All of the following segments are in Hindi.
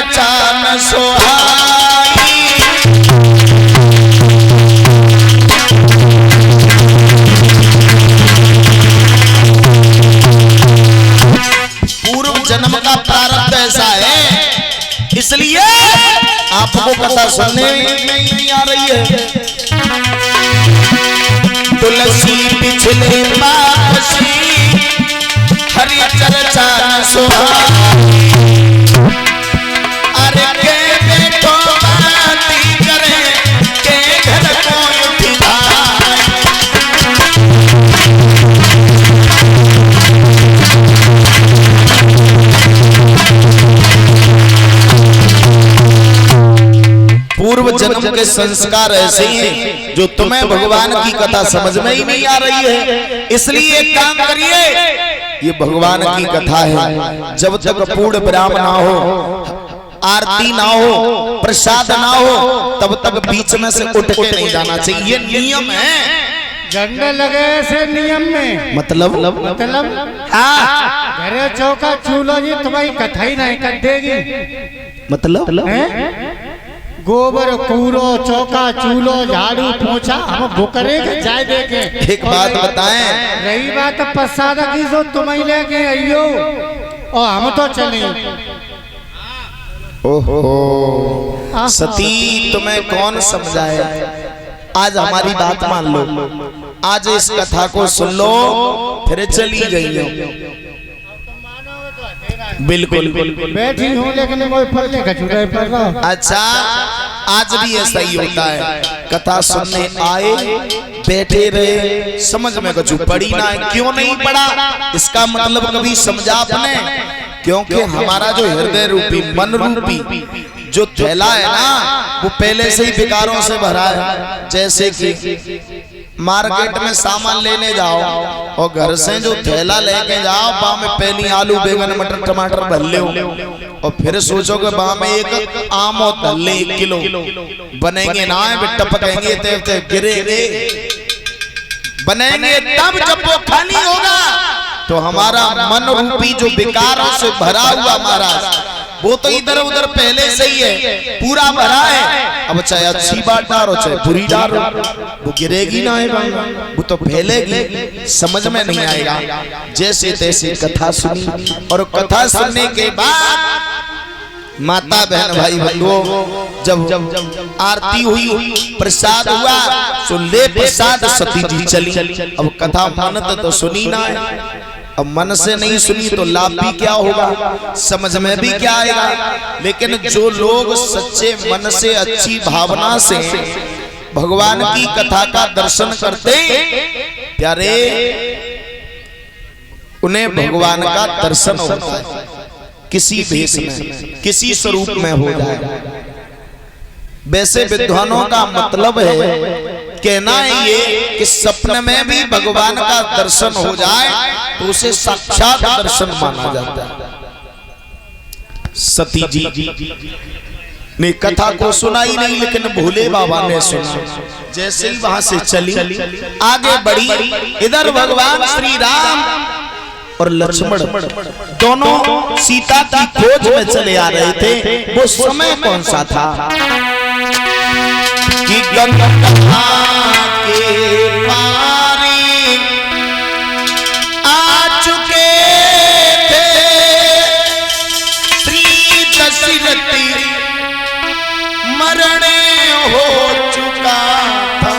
चर्चा न सोहाई। पूर्व जन्म का प्रारब्ध ऐसा है, इसलिए आपको कथा सुनने में नहीं आ रही है। तुलसी पिछले पासी हरि चर्चा न सोहाई। अरे के बेटो बाती करे के घर को उठाए। पूर्व जन्म के संस्कार ऐसे ही हैं जो तुम्हें भगवान की कथा समझ में ही नहीं आ रही है। इसलिए एक काम करिए, ये भगवान की कथा है, जब तक पूर्ण विराम ना हो, आरती ना हो, प्रसाद ना हो, तब तक बीच में से उठ के नहीं जाना चाहिए। ये नियम है। झंडे लगे से नियम में मतलब हाँ, घरे चौका चूल्हा जी तुम्हारी कथा ही नहीं कर देगी। मतलब गोबर कूड़ो चौका चूल्हो झाड़ू पोछा हम भुकरे के जाए देखे। एक बात बताएं, रही बात प्रसाद की जो तुम ही लेके आइयो और हम तो चले। ओहो सती तुम्हें कौन समझाए, आज हमारी बात मान लो, आज इस कथा को सुन लो, फिर चली गई हो। बिल्कुल बैठी हूँ लेकिन कोई पल्ले का छुड़ाई पड़ रहा। अच्छा, आज भी ऐसा ही होता है, कथा सुनने आए, बैठे रहे, समझ में कुछ पड़ी ना है। क्यों नहीं पड़ा, इसका मतलब कभी समझा आपने? क्योंकि हमारा जो हृदय रूपी मन रूपी जो थैला है ना, वो पहले से ही विकारों से भरा है। जैसे कि मार्केट में सामान लेने जाओ और घर से जो थैला लेके जाओ, बा में पहली आलू बैंगन मटर टमाटर भर ले और फिर सोचोगे बा में एक आम और धल्ले 1 किलो बनेंगे ना, टपकेंगे ते गिरेंगे, बनेंगे तब जब वो खाली होगा। तो हमारा मन रूपी जो विकारों से भरा हुआ महाराज, वो तो इधर उधर पहले से ही है, पूरा भरा है। अब चाहे अच्छी बात डालो चाहे बुरी डालो, वो गिरेगी ना, वो तो फैलेगी, समझ में नहीं आएगा। जैसे तैसे कथा सुनी, और कथा सुनने के बाद माता बहन भाई बंधुओं, जब आरती हुई, प्रसाद हुआ, तो ले प्रसाद सती जी चली। अब कथा मन तो सुनी ना है, अब मन से नहीं सुनी तो लाभ भी क्या होगा, समझ में भी क्या आएगा। लेकिन जो लोग सच्चे मन से अच्छी भावना से भगवान की कथा का दर्शन करते प्यारे, उन्हें भगवान का दर्शन होता है, किसी भेष में, किसी स्वरूप में हो जाए। वैसे विद्वानों का मतलब है, कहना है ये कि सपने में भी भगवान का दर्शन हो जाए तो उसे साक्षात दर्शन माना जाता है। सती जी ने कथा को सुना ही नहीं, लेकिन भोले बाबा ने सुना। जैसे ही वहां से चली, आगे बढ़ी, इधर भगवान श्री राम और लक्ष्मण दोनों सीता की खोज में चले आ रहे थे। वो समय कौन सा था कि गंगा के पारी आ चुके थे श्री दशरथ, मरण हो चुका था।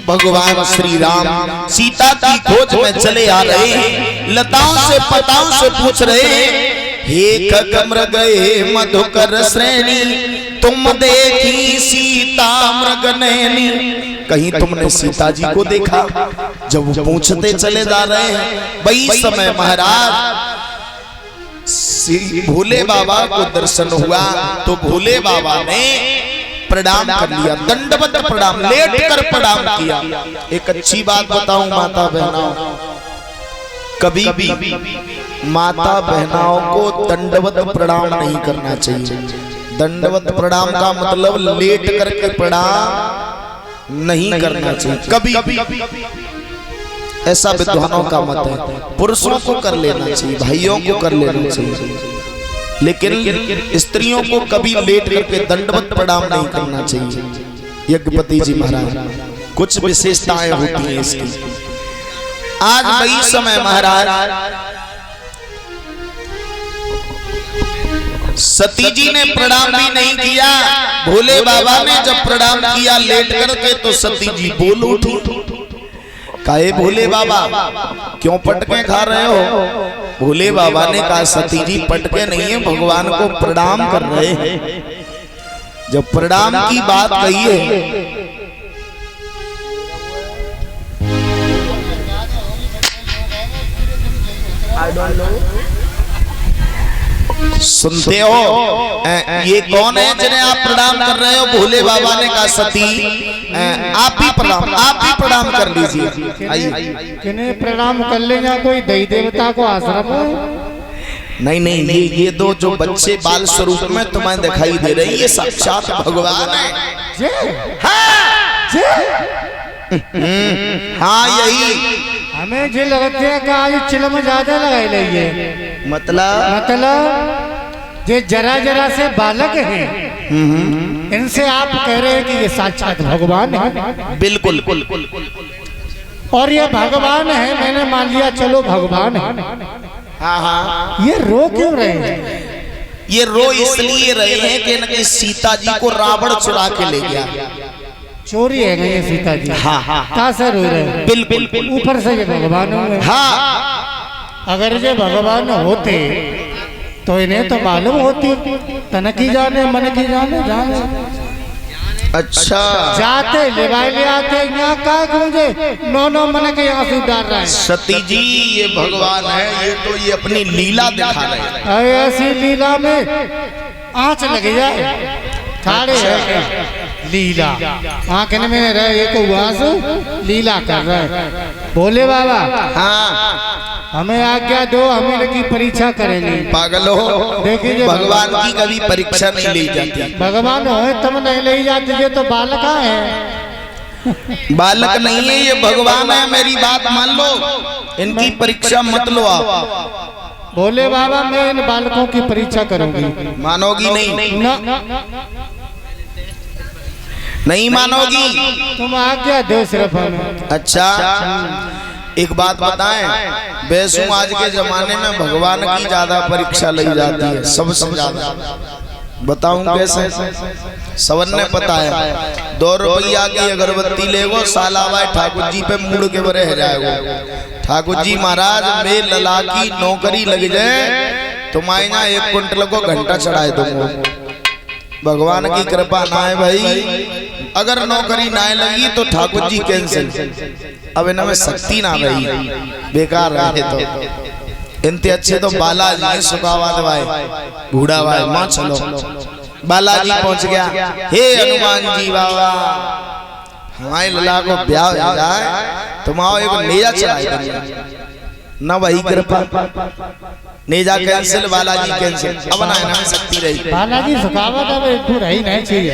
भगवान श्री राम सीता की खोज में चले आ रहे हैं। लताओं से पताओं से पूछ रहे हैं, हे खगमृग गए मधुकर श्रेणी, तुम देखी सीता मृग नैनी। कहीं तुमने सीता जी को देखा? जब वो पूछते चले जा रहे हैं, वही समय महाराज भोले बाबा को दर्शन हुआ तो भोले बाबा ने प्रणाम कर लिया, दंडवत प्रणाम, लेट कर प्रणाम किया। एक अच्छी बात बताऊं माता बहनों, कभी भी माता बहनों को दंडवत प्रणाम नहीं करना चाहिए। दंडवत प्रणाम का मतलब लेट करके प्रणाम नहीं करना चाहिए कभी भी, ऐसा विद्वानों का मत है। पुरुषों को कर लेना चाहिए, भाइयों को कर लेना चाहिए, लेकिन स्त्रियों को कभी लेट करके दंडवत प्रणाम नहीं करना चाहिए। यज्ञपति जी महाराज, कुछ विशेषताएं होती हैं इसकी। आज वही समय महाराज सती जी ने प्रणाम भी नहीं किया। भोले बाबा ने जब प्रणाम किया लेट करके तो सती जी बोल उठी, काहे भोले बाबा क्यों पटके खा रहे हो? भोले बाबा ने कहा, सती जी पटके नहीं है, भगवान को प्रणाम कर रहे हैं। जब प्रणाम की बात कही है सुनते हो, ये कौन है जिन्हें आप प्रणाम कर रहे हो? भोले बाबा ने कहा, सती आप भी प्रणाम कर लीजिए। आइए, किन्हें प्रणाम कर लेगा? कोई देवी देवता को आश्रम है? नहीं, ये दो जो बच्चे बाल स्वरूप में तुम्हें दिखाई दे रहे हैं, ये साक्षात भगवान है। हाँ यही हमें जो लगते है कि आज चिलम ज्यादा लगाई लेंगे। मतलब ये जरा जरा से बालक हैं, इनसे आप कह रहे हैं कि ये साक्षात भगवान है। बिल्कुल। और ये भगवान है, मैंने मान लिया चलो भगवान है। हाँ। ये रो क्यों रहे हैं? ये रो इसलिए रहे हैं कि इनकी सीता जी को रावण चुरा के ले गया। चोरी है ये सीता जी। हाँ। कहाँ से रो रहे हैं? बिल्कुल। ऊपर से ये भगवान हुए। हाँ, अगर ये भगवान होते तो इन्हें तो मालूम होती, तन की जाने मन की जाने। अच्छा, जाते ले आते यहाँ का मुझे नो मन के आंसू डाल रहा है। सती जी ये भगवान है, ये तो ये अपनी लीला दिखा रहे हैं। ऐसी लीला में आँच लग जाए, ठाड़े है लीला आंखने में रहे, एक वहां से लीला कर रहा है। भोले बाबा, हाँ, हमें आज्ञा दो, हम इनकी परीक्षा करेंगे। पागल हो, देखिए भगवान की कभी परीक्षा नहीं ली जाती। भगवान हो तुम नहीं ले जाती, ये तो बालक है। बालक नहीं है, ये भगवान है, मेरी बात मान लो, इनकी परीक्षा मत लो आप। भोले बाबा, मैं इन बालकों की परीक्षा करूंगी। मानोगी नहीं? नहीं मानोगी? तुम आज्ञा दो सिर्फ हमें। अच्छा, एक बात बताएं, वैसे आज के जमाने में भगवान की ज्यादा परीक्षा ली जाती है, सबसे ज्यादा। बताऊं कैसे? सवन ने बताया, 2 रुपया की अगरबत्ती ले गो, साला भाई ठाकुर जी पे मुड़ के बरे रह जाएगो। ठाकुर जी महाराज, मेरे लला की नौकरी लग जाए तो मैं यहाँ 1 क्विंटल को घंटा चढ़ाए दूंगा। भगवान की कृपा ना है भाई, अगर नौकरी ना लगी तो ठाकुर जी कैंसिल। अब इनमें शक्ति ना रही, बेकार रहे तो इनते अच्छे तो बालाजी सुखावाद भाई, बूढ़ा भाई, माँ चलो बालाजी पहुंच गया। हे हनुमान जी बाबा, हमारे लला को ब्याह हो जाए तुम आओ, एक नेजा चढ़ाए न, वही कृपा। नेजा कैंसिल, बालाजी कैंसिल। अब ना इनमें शक्ति रही। बालाजी सुखावत अब एक रही नहीं चाहिए।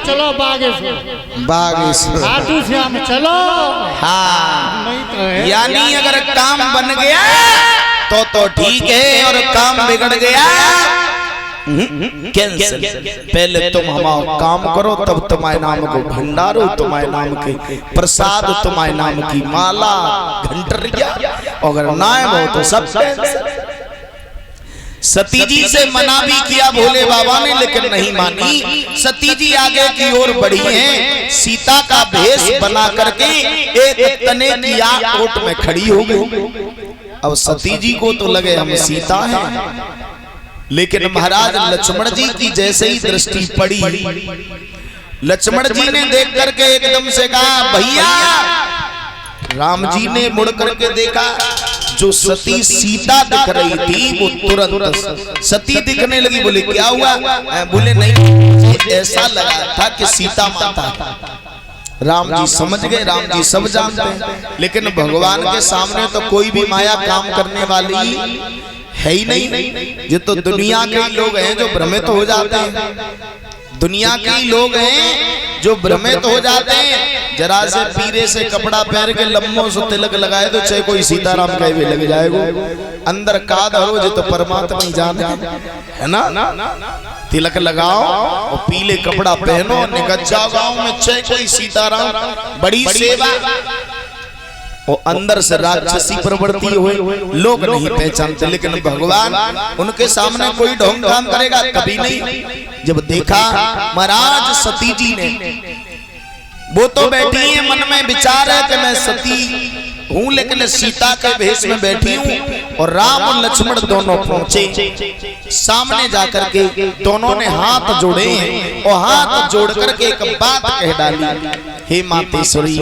चलो बागेश्वर खाटू श्याम चलो। हाँ, यानी अगर काम बन गया तो ठीक है, और काम बिगड़ गया कैंसिल। पहले तुम हमारा काम करो, तब तुम्हारे नाम को भंडारो, तुम्हारे नाम के प्रसाद, तुम्हारे नाम की माला, घंटरिया, अगर नाम हो तो सब कैंसिल। सती जी से मना भी किया भोले बाबा ने, लेकिन नहीं मानी। सती जी आगे की ओर बढ़ी हैं, सीता का भेष बना करके एक तने की आग ओट में खड़ी हो गई। अब सती जी को तो लगे हम सीता हैं, लेकिन महाराज लक्ष्मण जी की जैसे ही दृष्टि पड़ी, लक्ष्मण जी ने देख करके एकदम से कहा भैया। राम जी ने मुड़ करके देखा, जो सती सीता दिख रही थी वो तुरंत सती दिखने लगी। बोले क्या हुआ? बोले नहीं, ऐसा लगा था कि सीता माता। राम जी समझ गए, राम जी सब जानते हैं, लेकिन भगवान के सामने तो कोई भी माया काम करने वाली है ही नहीं। ये तो दुनिया के लोग हैं जो भ्रमित हो जाते हैं, दुनिया के लोग हैं जो भ्रमित हो जाते हैं। जरा से पीरे से कपड़ा पहन के लम्बों से तिलक लगाए तो चाहे कोई सीताराम कहे भी लग जाएगा, अंदर का धरो जो तो परमात्मा ही जाने, है ना। तिलक लगाओ और पीले कपड़ा पहनो, निकल जाओ गाँव में, चाहे कोई सीताराम, बड़ी सेवा। और अंदर से राक्षसी प्रवृत्ति हुए, लोग नहीं पहचानते, लेकिन भगवान उनके सामने कोई ढोंग काम करेगा कभी नहीं। जब देखा महाराज सती जी ने, वो तो बैठी है, मन में विचार है कि मैं सती हूं, लेकिन सीता के भेष में बैठी हूं। और राम और लक्ष्मण दोनों पहुंचे सामने जाकर के, दोनों ने हाथ जोड़े हैं और हाथ जोड़ करके एक बात कह डाली, हे मातेश्वरी,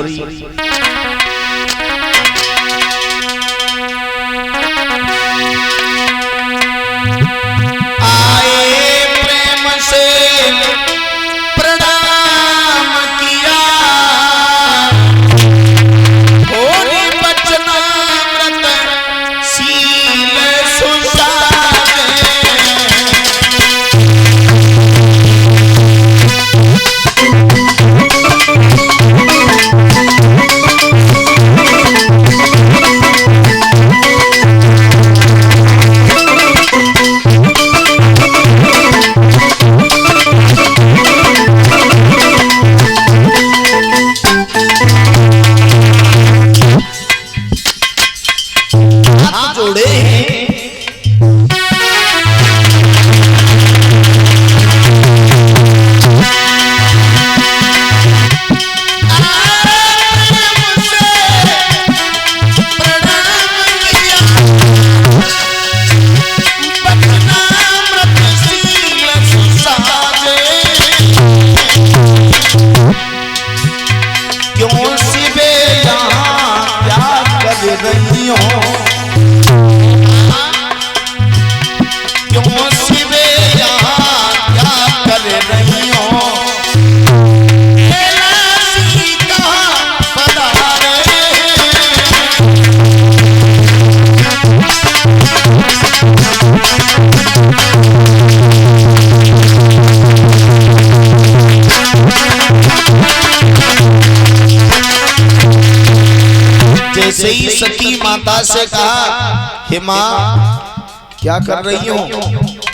जैसे ही सती माता से कहा, हे माँ क्या कर रही हो?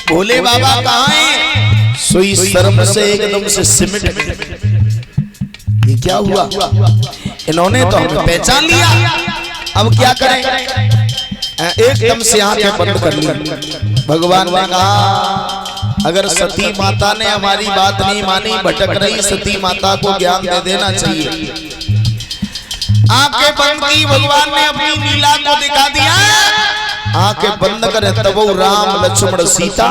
भोले बाबा कहाँ हैं? सोई शर्म से एकदम से सिमट गई। ये क्या हुआ? इन्होंने तो हमें पहचान लिया, अब क्या करें? एकदम से आंखें बंद कर ली। भगवान ने कहा, अगर सती माता ने हमारी बात नहीं मानी, भटक रही सती माता को ज्ञान दे देना चाहिए। आंखें बंद की, भगवान ने अपनी लीला को दिखा दिया। आंखें बंद करे तब वो राम लक्ष्मण सीता,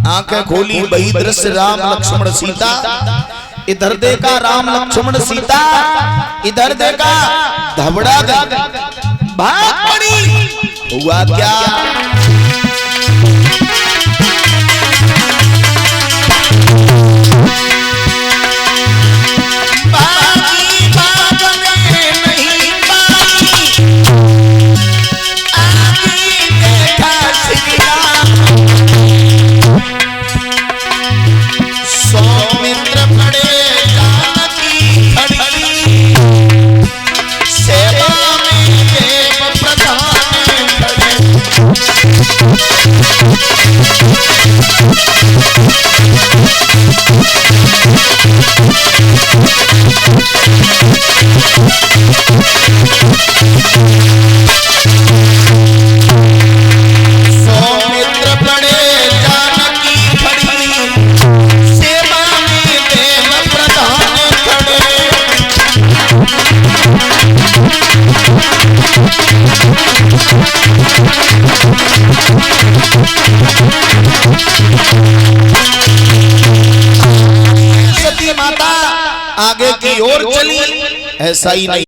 आंखें खोली वही दृश्य राम लक्ष्मण सीता। इधर देखा राम लक्ष्मण सीता, इधर देखा धबड़ा भाग पड़ी। हुआ क्या? सेवा में देव प्रधान खड़े सौमित्र पड़े जानकी खड़ी, सेवा में देव प्रधान खड़े। सती माता आगे की ओर चली, ऐसा ही नहीं